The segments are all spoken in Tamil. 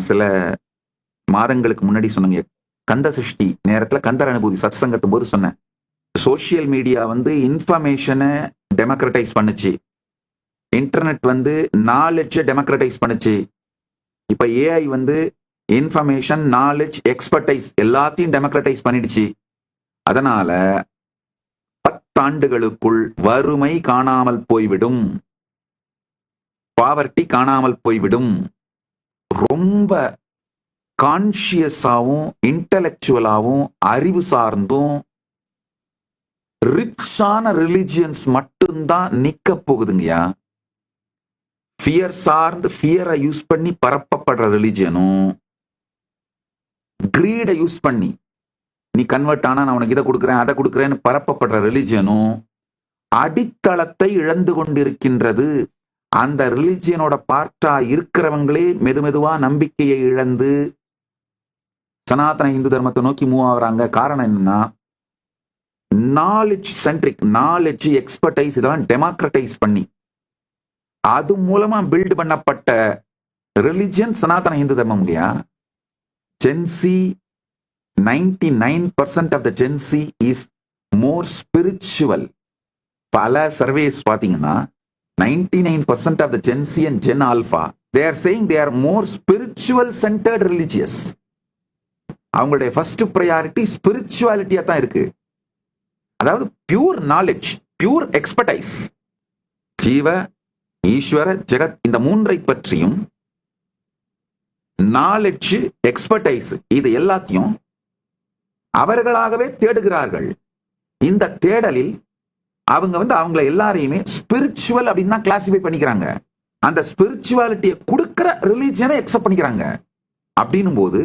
சில மாதங்களுக்கு முன்னாடி சொன்னீங்க, கந்த சஷ்டி நேரத்துல கந்தர் அனுபூதி சத்சங்கத்தும் போது சொன்னேன், சோசியல் மீடியா வந்து இன்ஃபர்மேஷனை டெமோக்ரட்டைஸ் பண்ணுச்சு, இன்டர்நெட் வந்து நாலேஜை டெமோக்ரட்டைஸ் பண்ணுச்சு. இப்ப ஏஐ வந்து இன்ஃபர்மேஷன், நாலேஜ், எக்ஸ்பர்டைஸ் எல்லாத்தையும் டெமோக்ரட்டைஸ் பண்ணிடுச்சு. அதனால 10 ஆண்டுகளுக்குள் வறுமை காணாமல் போய்விடும், பாவர்ட்டி காணாமல் போய்விடும். ரொம்ப கான்சியஸாவும் இன்டலெக்சுவலாவும் அறிவு சார்ந்தும் ரிச்சான ரிலிஜியன்ஸ் மட்டும்தான் நிக்க போகுதுங்கய்யா. ஃபியர் சார்ந்து ஃபியரை யூஸ் பண்ணி பரப்பப்படுற ரிலிஜியனும், கிரீடை யூஸ் பண்ணி நீ கன்வெர்ட் ஆனா நான் உனக்கு இதை கொடுக்குறேன் அதை கொடுக்குறேன்னு பரப்பப்படுற ரிலிஜியனும் அடித்தளத்தை இழந்து கொண்டிருக்கின்றது. அந்த ரிலிஜியனோட பார்ட்டா இருக்கிறவங்களே மெதுமெதுவா நம்பிக்கையை இழந்து சனாதன இந்து தர்மத்தை நோக்கி மூவ் ஆகுறாங்க. காரணம் என்னன்னா, நாலேஜ் சென்ட்ரிக், நாலேஜ், எக்ஸ்பர்டைஸ் இதெல்லாம் டெமோக்ரட்டைஸ் பண்ணி அது மூலமா பில்ட் பண்ணப்பட்ட ரிலிஜியன் சனாதன இந்து தர்மம் இல்லையா. Gen Z 99% of the Gen Z is more spiritual. பல சர்வேஸ் பாத்தீங்கன்னா 99% of the Gen Z and Gen Alpha, they are saying they are more spiritual centered religious. அவங்களுடைய ஃபர்ஸ்ட் ப்ரையாரிட்டி ஸ்பிரிச்சுவாலிட்டியா தான் இருக்கு. அதாவது பியூர் நாலேஜ், பியூர் எக்ஸ்பர்டைஸ், ஜீவ ஈஸ்வர ஜெகத் இந்த மூன்றை பற்றியும் நாலேஜ், எக்ஸ்பர்டைஸ் இது எல்லாத்தையும் அவர்களாகவே தேடுகிறார்கள். இந்த தேடலில் அவங்க வந்து அவங்கள எல்லாரையுமே ஸ்பிரிச்சுவல் அப்படின்னு தான் கிளாசிஃபை பண்ணிக்கிறாங்க. அந்த ஸ்பிரிச்சுவாலிட்டியை கொடுக்கிற ரிலீஜியனை அக்செப்ட் பண்ணிக்கிறாங்க. அப்படின்னும் போது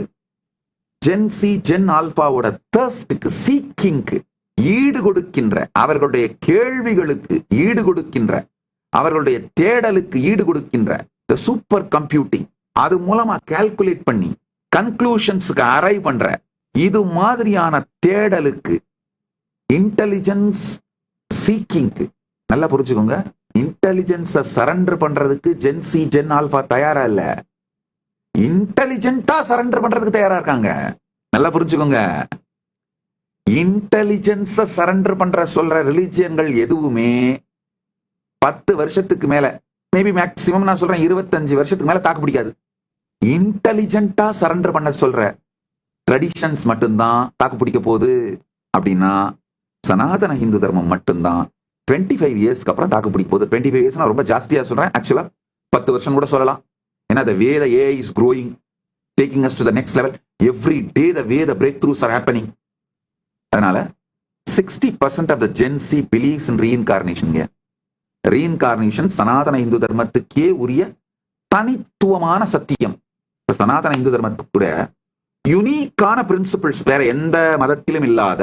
ஜென்சி, ஜென் ஆல்பாவோட தர்ஸ்டுக்கு, சீக்கிங்க்கு ஈடு கொடுக்கின்ற, அவர்களுடைய கேள்விகளுக்கு ஈடு கொடுக்கின்ற, அவர்களுடைய தேடலுக்கு ஈடு கொடுக்கின்ற சூப்பர் கம்ப்யூட்டிங், அது மூலமா கால்குலேட் பண்ணி கன்க்ளூஷன்ஸுக்கு அரைவ் பண்ற இது மாதிரியான தேடலுக்கு, இன்டெலிஜென்ஸ் சீக்கிங்க்கு, நல்லா புரிஞ்சுக்கோங்க, இன்டெலிஜென்ஸை சரண்டர் பண்றதுக்கு ஜென்சி, ஜென் ஆல்பா தயாரா இல்ல, இன்டெலிஜென்ட்டா சரண்டர் பண்றதுக்கு தயாரா இருக்காங்க. நல்லா புரிஞ்சுக்கோங்க. இன்டெலிஜென்ஸை சரண்டர் பண்ற சொல்ற ரிலிஜியன்கள் எதுவுமே 10 வருஷத்துக்கு மேல, மேபி மேக்சிமம் நான் சொல்றேன் 25 வருஷத்துக்கு மேல தாக்கு பிடிக்காது. இன்டெலிஜென்ட்டா சரண்டர் பண்ண சொல்ற ட்ரெடிஷன்ஸ் மட்டும்தான் தாக்கு பிடிக்க போகுது. அப்படின்னா சனாதன இந்து தர்மம் மட்டும்தான் 25 இயர்ஸ்க்கு அப்புறம் தாக்கு பிடிக்க போகுது. 25 இயர்ஸ் ரொம்ப ஜாஸ்தியா சொல்றேன், ஆக்சுவலா 10 வருஷம் கூட சொல்லலாம். ஏன்னா the way the AI is growing, taking us to the next level, every day the way the breakthroughs are happening. அதனால 60% of the Gen Z believes in reincarnation. Reincarnation Sanatana Hindu தர்மத்துக்கே உரிய தனித்துவமான சத்தியம். சனாதன இந்து தர்மத்துக்கு கூட யுனிக்கான பிரின்சிபிள்ஸ் வேற எந்த மதத்திலும் இல்லாத,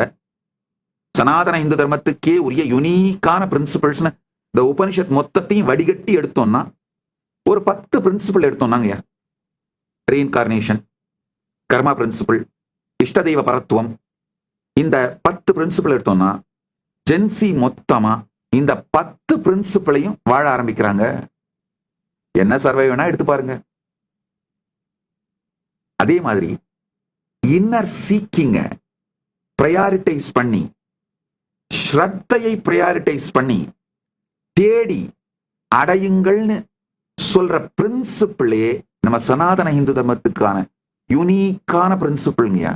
சனாதன இந்து தர்மத்துக்கே உரிய யுனிக்கான பிரின்சிபிள்ஸ் இந்த உபனிஷத் மொத்தத்தையும் வடிகட்டி எடுத்தோம்னா ஒரு 10 பிரின்சிபிள் எடுத்தோம்னாங்க. ரீஇன்கார்னேஷன், கர்மா பிரின்சிபிள், இஷ்ட தெய்வ பரத்துவம், இந்த 10 பிரின்சிபிள் எடுத்தோம்னா ஜென்சி மொத்தமா இந்த 10 பிரின்சிபிளையும் வாழ ஆரம்பிக்கிறாங்க. என்ன சர்வே வேணா எடுத்து பாருங்க. அதே மாதிரி இன்னர் சீக்கிங்க பிரையாரிட்டைஸ் பண்ணி, ஸ்ரத்தையை பிரையாரிட்டைஸ் பண்ணி தேடி அடையுங்கள்னு சொல்ற பிரின்சிபிளே நம்ம சனாதன இந்து தர்மத்துக்கான யூனிக்கான பிரின்சிபிள்ங்க.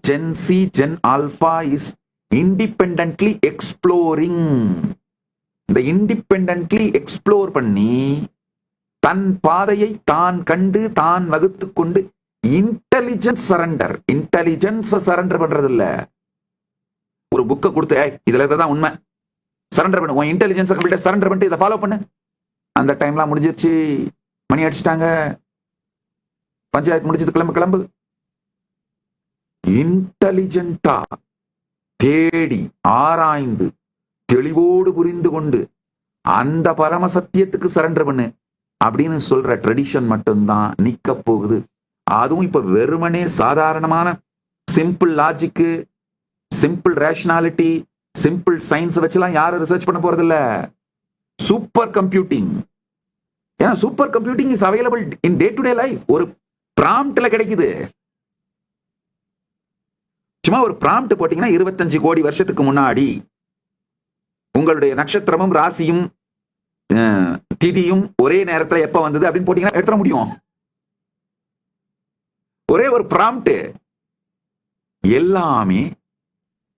Gen Z, Gen Alpha is independently exploring. இந்த இண்டிபெண்டன்ட்லி எக்ஸ்ப்ளோர் பண்ணி தன் பாதையை தான் கண்டு தான் வகுத்து கொண்டு இன்டெலிஜென்ஸ் சரண்டர், இன்டெலிஜென்ஸ் சரண்டர் பண்றது இல்ல. ஒரு புக்கை கொடுத்து இதுல இருக்கிறதா உண்மை, சரண்டர் பண்ணு, உன் இன்டெலிஜென்ஸ் கம்ப்ளீட்டா சரண்டர் பண்ணிட்டு இதை ஃபாலோ பண்ணு. அந்த டைம்லாம் முடிஞ்சிருச்சு, மணி அடிச்சிட்டாங்க, பஞ்சாயத்து முடிஞ்சது, கிளம்பு கிளம்பு. இன்டெலிஜென்ட்டா தேடி ஆராய்ந்து தெளிவோடு புரிந்து கொண்டு அந்த பரம சத்தியத்துக்கு சரண்டர் பண்ணு அப்படின்னு சொல்ற ட்ரெடிஷன் மட்டும்தான் நிக்க போகுது. அதுவும் இப்ப வெறுமனே சாதாரணமான simple logic, simple rationality, simple science வச்சுலாம் யாரும் ரிசர்ச் பண்ண போறது இல்ல. சூப்பர் கம்ப்யூட்டிங், ஏன்னா super computing is available in day to day life. ஒரு பிராம்ப்ட்ல கிடைக்குது. சும்மா ஒரு பிராம்ப்ட் போட்டீங்கன்னா 25 கோடி வருஷத்துக்கு முன்னாடி உங்களுடைய நட்சத்திரமும் ராசியும் திதியும் ஒரே நேரத்தில் எப்ப வந்தது அப்படின்னு போட்டீங்கன்னா எடுத்துட முடியும். ஒரே ஒரு பிராம்ப்ட். எல்லாமே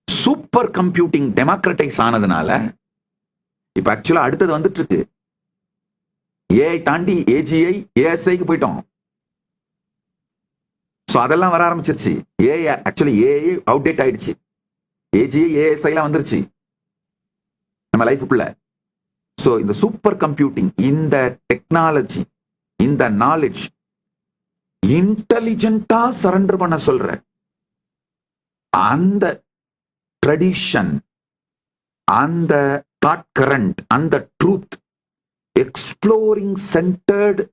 சூப்பர் கம்ப்யூட்டிங் டெமோக்ரட்டைஸ் ஆனதுனால இப்ப ஆக்சுவலா அடுத்தது வந்துட்டு இருக்கு. ஏஐ தாண்டி ஏஜிஐ ஏஎஸ்ஐக்கு போயிட்டோம். சோ அதெல்லாம் வர ஆரம்பிச்சிருச்சு. ஏஐ ஆக்சுவலி ஏஐ அவுடேட் ஆயிடுச்சு. ஏஜிஐ ஏஎஸ்ஐ எல்லாம் வந்துருச்சு நம்ம லைஃபுக்குள்ள. சோ இந்த சூப்பர் கம்ப்யூட்டிங், இந்த டெக்னாலஜி, இந்த நாலேஜ் இன்டெலிஜென்ட்டா சரண்டர் பண்ண சொல்ற அந்த ட்ரெடிஷன், அந்த தாட் கரண்ட், அந்த truth, exploring centred,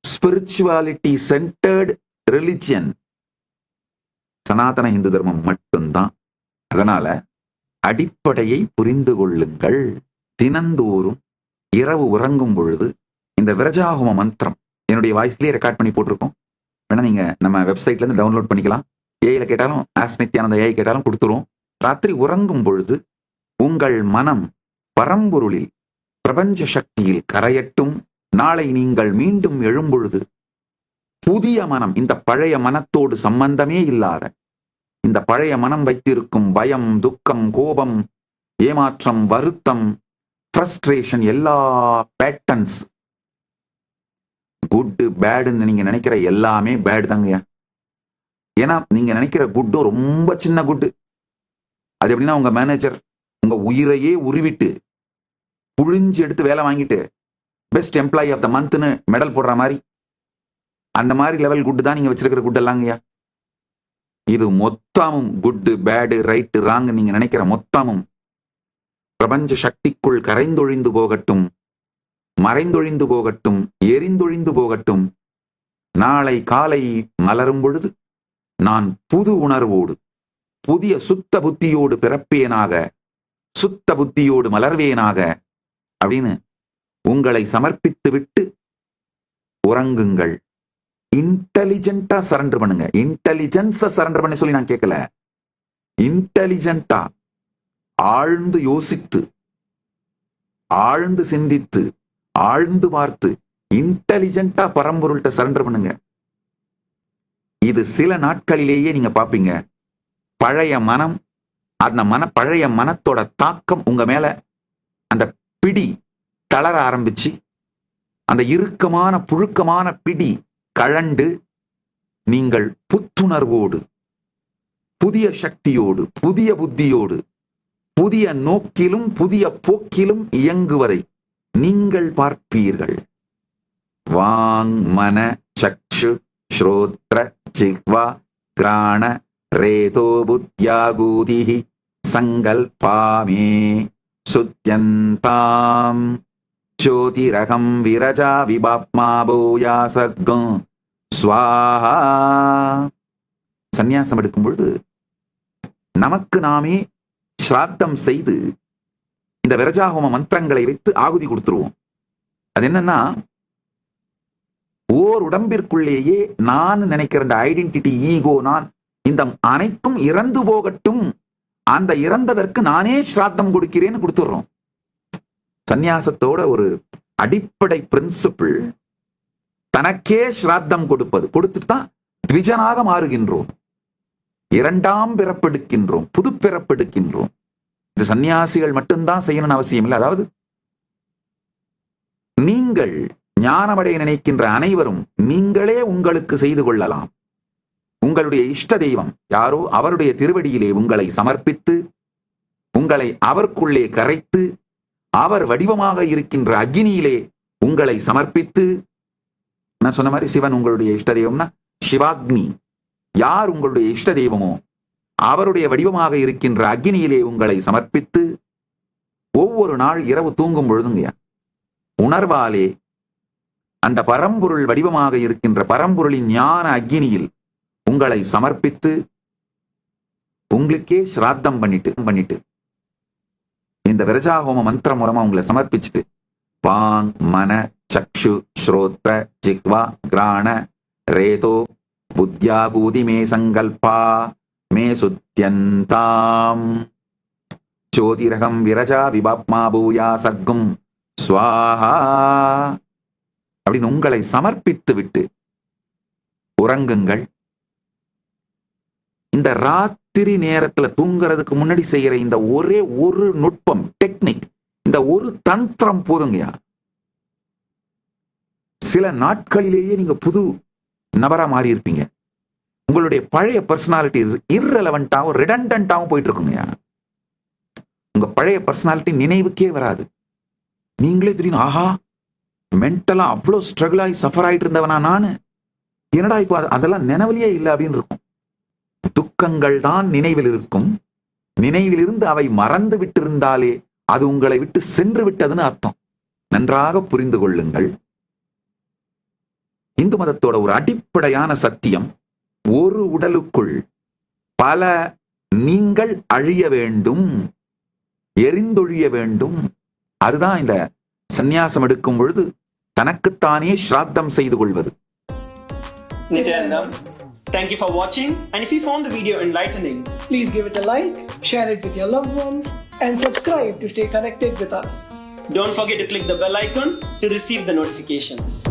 spirituality centred religion Sanatana Hindu தர்மம் மட்டும்தான். அதனால அடிப்படையை புரிந்து கொள்ளுங்கள். தினந்தோறும் இரவு உறங்கும் பொழுது இந்த விரஜாகும மந்திரம் என்னுடைய வாய்ஸ்லயே ரெக்கார்ட் பண்ணி போட்டிருக்கோம். வேணா நீங்க நம்ம வெப்சைட்ல இருந்து டவுன்லோட் பண்ணிக்கலாம். ஏஐல கேட்டாலும் ஆஸ் நித்யானந்த ஏஐ கேட்டாலும் கொடுத்துருவோம். ராத்திரி உறங்கும் பொழுது உங்கள் மனம் பரம்பொருளில் பிரபஞ்ச சக்தியில் கரையட்டும். நாளை நீங்கள் மீண்டும் எழும்பொழுது புதிய மனம், இந்த பழைய மனத்தோடு சம்பந்தமே இல்லாத, இந்த பழைய மனம் வைத்திருக்கும் பயம், துக்கம், கோபம், ஏமாற்றம், வருத்தம், ஃப்ரஸ்ட்ரேஷன், எல்லா பேட்டர்ன்ஸ், குட் பேடுன்னு நீங்க நினைக்கிற எல்லாமே பேட் தாங்கய்யா. ஏன்னா நீங்க நினைக்கிற குட்டும் ரொம்ப சின்ன குட்டு. அது எப்படின்னா உங்க மேனேஜர் உங்க உயிரையே உருவிட்டு புழிஞ்சு எடுத்து வேலை வாங்கிட்டு பெஸ்ட் எம்ப்ளாயி ஆஃப் த மந்த்னு மெடல் போடுற மாதிரி, அந்த மாதிரி லெவல் குட்டு தான் நீங்க வச்சிருக்கிற குட் எல்லாங்கய்யா. இது மொத்தமும் குட்டு பேடு ரைட்டு ராங் நீங்க நினைக்கிற மொத்தமும் பிரபஞ்ச சக்திக்குள் கரைந்தொழிந்து போகட்டும், மறைந்தொழிந்து போகட்டும், எரிந்தொழிந்து போகட்டும். நாளை காலை மலரும் பொழுது நான் புது உணர்வோடு, புதிய சுத்த புத்தியோடு பிறப்பேனாக, சுத்த புத்தியோடு மலர்வேனாக அப்படின்னு உங்களை சமர்ப்பித்து விட்டு உறங்குங்கள். இன்டெலிஜென்ட்டா சரண்டர் பண்ணுங்க. இன்டெலிஜென்ஸ சரண்டர் பண்ண சொல்லி நான் கேட்கல. இன்டெலிஜென்ட்டா ஆழ்ந்து யோசித்து, ஆழ்ந்து சிந்தித்து, ஆழ்ந்து பார்த்து இன்டெலிஜென்ட்டா பரம்பொருள்கிட்ட சரண்டர் பண்ணுங்க. இது சில நாட்களிலேயே நீங்க பாப்பீங்க. பழைய மனம், அந்த பழைய மனத்தோட தாக்கம் உங்க மேல, அந்த பிடி தளர ஆரம்பிச்சு, அந்த இறுக்கமான புழுக்கமான பிடி கழண்டு நீங்கள் புத்துணர்வோடு, புதிய சக்தியோடு, புதிய புத்தியோடு, புதிய நோக்கிலும் புதிய போக்கிலும் இயங்குவதை நீங்கள் பார்ப்பீர்கள். வாங் மன சக்ஷு ஸ்ரோத்ர ஜிஹ்வா கிராண ரேதோ புத்யாகூதிஹி சங்கல்பாமே சுத்யந்தாம் ஜோதிரகம் விரஜா விபாப்மா பூயாசகம் ஸ்வாஹா. சந்நியாசம் எடுக்கும் பொழுது நமக்கு நாமே ஸ்ராத்தம் செய்து இந்த விரஜாஹோம மந்திரங்களை வைத்து ஆகுதி கொடுத்துருவோம். அது என்னன்னா, ஓர் உடம்பிற்குள்ளேயே நான் நினைக்கிற இந்த ஐடென்டிட்டி, ஈகோ, நான், இந்த அனைத்தும் இறந்து போகட்டும், அந்த இறந்ததற்கு நானே ஸ்ராத்தம் கொடுக்கிறேன்னு கொடுத்துடுறோம். சந்நியாசத்தோட ஒரு அடிப்படை பிரின்சிபிள் தனக்கே ஸ்ராத்தம் கொடுப்பது. கொடுத்துட்டு தான் த்விஜனாக மாறுகின்றோம், இரண்டாம் பிறப்பெடுக்கின்றோம், புது பிறப்பெடுக்கின்றோம். இது சன்னியாசிகள் மட்டும்தான் செய்யணும்னு அவசியம் இல்லை. அதாவது நீங்கள் ஞானமடைய நினைக்கின்ற அனைவரும் நீங்களே உங்களுக்கு செய்து கொள்ளலாம். உங்களுடைய இஷ்ட தெய்வம் யாரோ அவருடைய திருவடியிலே உங்களை சமர்ப்பித்து, உங்களை அவருக்குள்ளே கரைத்து, அவர் வடிவமாக இருக்கின்ற அக்னியிலே உங்களை சமர்ப்பித்து, நான் சொன்ன மாதிரி சிவன் உங்களுடைய இஷ்ட தெய்வம்னா சிவாக்னி, யார் உங்களுடைய இஷ்ட தெய்வமோ அவருடைய வடிவமாக இருக்கின்ற அக்னியிலே உங்களை சமர்ப்பித்து, ஒவ்வொரு நாள் இரவு தூங்கும் பொழுதுங்க உணர்வாலே அந்த பரம்பொருள் வடிவமாக இருக்கின்ற பரம்பொருளின் ஞான அக்னியில் உங்களை சமர்ப்பித்து, உங்களுக்கே ஸ்ராத்தம் பண்ணிட்டு இந்த விரஜாஹோம மந்திரம் மூலமா உங்களை சமர்ப்பிச்சுட்டு, வாங் மன சக்ஷு ஸ்ரோத்ர ஜிஹ்வா கிராண ரேதோ புத்யாகூதி மே சங்கல்பா மே சுத்யந்தாம் ஜோதிரகம் விரஜா விபாப்மா பூயா சக்கும் ஸ்வாஹா அப்படின்னு உங்களை சமர்ப்பித்து விட்டு உறங்குங்கள். இந்த ராத்திரி நேரத்துல தூங்குறதுக்கு முன்னாடி செய்யற இந்த ஒரே ஒரு நுட்பம், டெக்னிக், இந்த ஒரு தந்திரம் போதுங்கயா. சில நாட்களிலேயே நீங்க புது நபரா மாறி இருப்பீங்க. உங்களுடைய பழைய பர்சனாலிட்டி இர்ரெலவெண்டாவும் ரிடண்டன்டாவும் போயிட்டு இருக்குங்கய்யா. உங்க பழைய பர்சனாலிட்டி நினைவுக்கே வராது. நீங்களே தெரியும், ஆஹா மென்டலா அவ்வளோ ஸ்ட்ரகிள் ஆகி சஃபர் ஆயிட்டு இருந்தவனா நானு, என்னடா இப்போ அதெல்லாம் நினைவிலேயே இல்லை அப்படின்னு இருக்கும். துக்கங்கள் தான் நினைவில் இருக்கும். நினைவில் இருந்து அவை மறந்து விட்டிருந்தாலே அது உங்களை விட்டு சென்று விட்டதுன்னு அர்த்தம். நன்றாக புரிந்து கொள்ளுங்கள். இந்து மதத்தோட ஒரு அடிப்படையான சத்தியம், ஒரு உடலுக்குள் பல நீங்கள் அழிய வேண்டும், எரிந்தொழிய வேண்டும். அதுதான் இந்த சந்நியாசம் எடுக்கும் பொழுது தனக்குத்தானே ஸ்ராத்தம் செய்து கொள்வது. Nityanandam, thank you for watching, and if you found the video enlightening, please give it a like, share it with your loved ones, and subscribe to stay connected with us. don't forget to click the bell icon to receive the notifications.